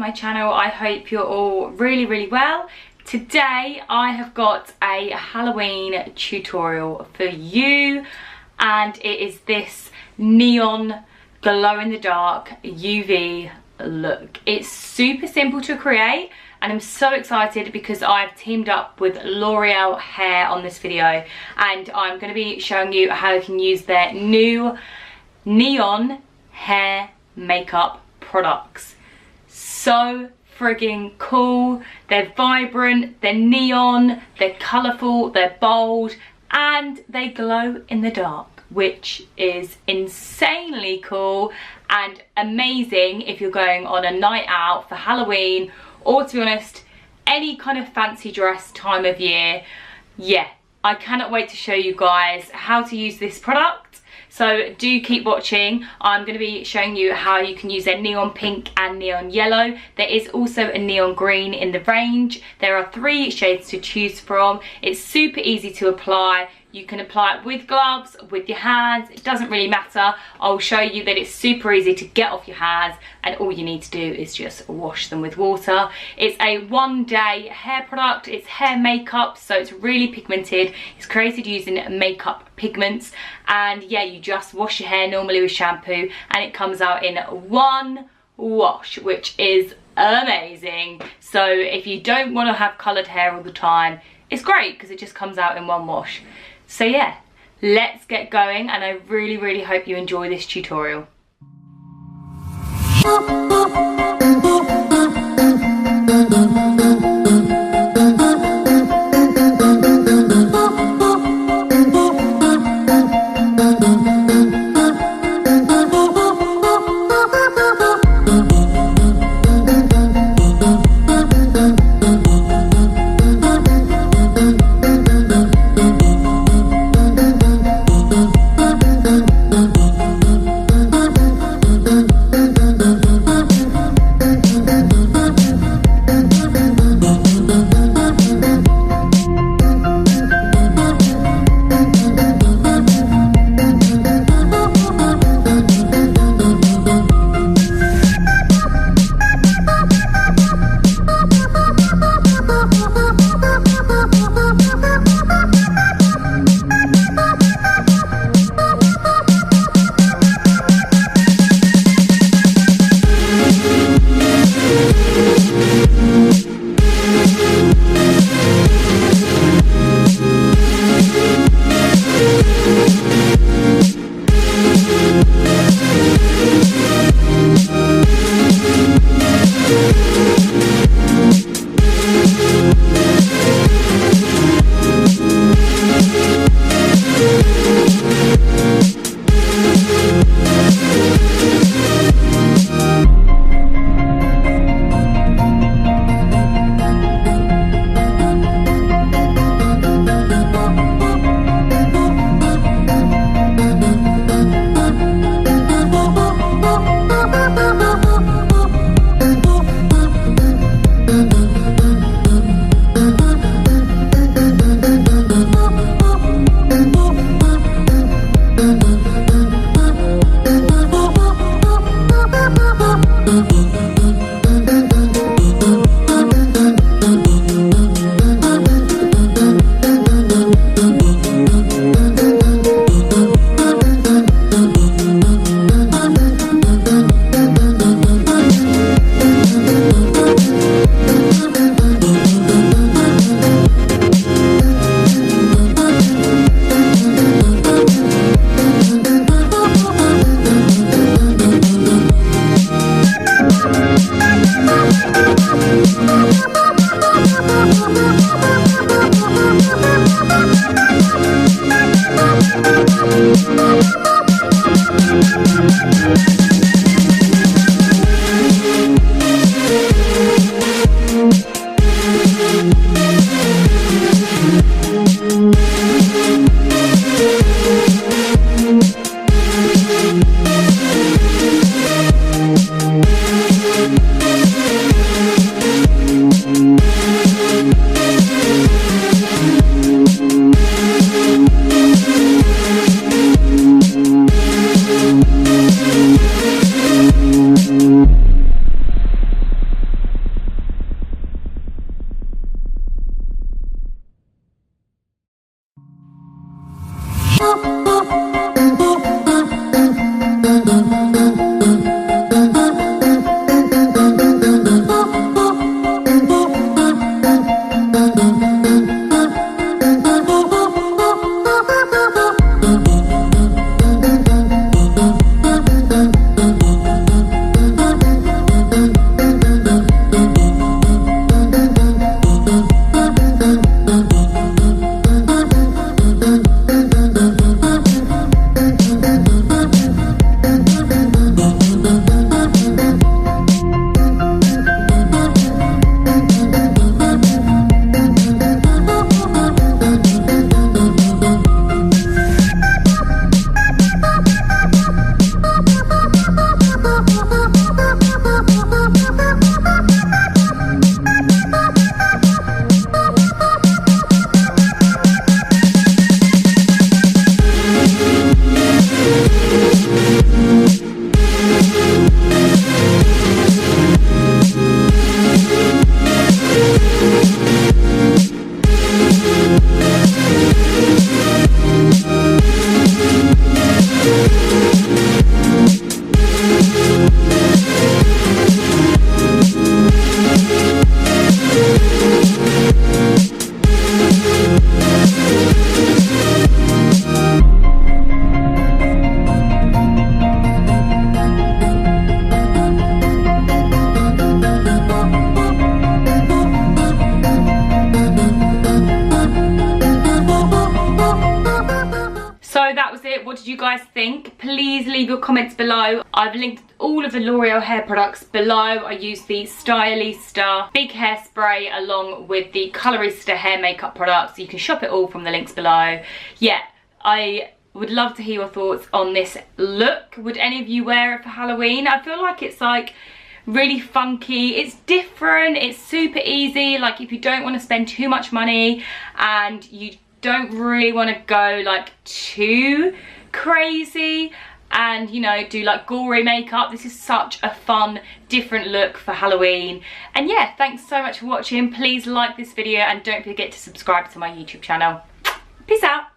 my channel. I hope you're all really well. Today I have got a Halloween tutorial for you, and it is this neon glow in the dark UV look. It's super simple to create, and I'm so excited because I've teamed up with Loreal Hair on this video, and I'm going to be showing you how you can use their new neon hair makeup products. So frigging cool. They're vibrant, they're neon, they're colourful, they're bold, and they glow in the dark, which is insanely cool and amazing if you're going on a night out for Halloween, or to be honest, any kind of fancy dress time of year. Yeah, I cannot wait to show you guys how to use this product. So do keep watching. I'm going to be showing you how you can use their neon pink and neon yellow. There is also a neon green in the range. There are 3 shades to choose from. It's super easy to apply. You can apply it with gloves, with your hands, it doesn't really matter. I'll show you that it's super easy to get off your hands, and all you need to do is just wash them with water. It's a 1-day hair product, it's hair makeup, so it's really pigmented. It's created using makeup pigments, and yeah, you just wash your hair normally with shampoo, and it comes out in 1 wash, which is amazing. So if you don't want to have coloured hair all the time, it's great because it just comes out in 1 wash. So yeah, let's get going, and I really hope you enjoy this tutorial. What did you guys think? Please leave your comments below. I've linked all of the L'Oreal hair products below. I use the Stylista big hairspray along with the Colorista hair makeup products. You can shop it all from the links below. Yeah, I would love to hear your thoughts on this look. Would any of you wear it for Halloween? I feel like it's like really funky, it's different, it's super easy. Like if you don't want to spend too much money and you don't really want to go like too crazy and, you know, do like gory makeup, this is such a fun different look for Halloween. And yeah, thanks so much for watching. Please like this video and don't forget to subscribe to my YouTube channel. Peace out.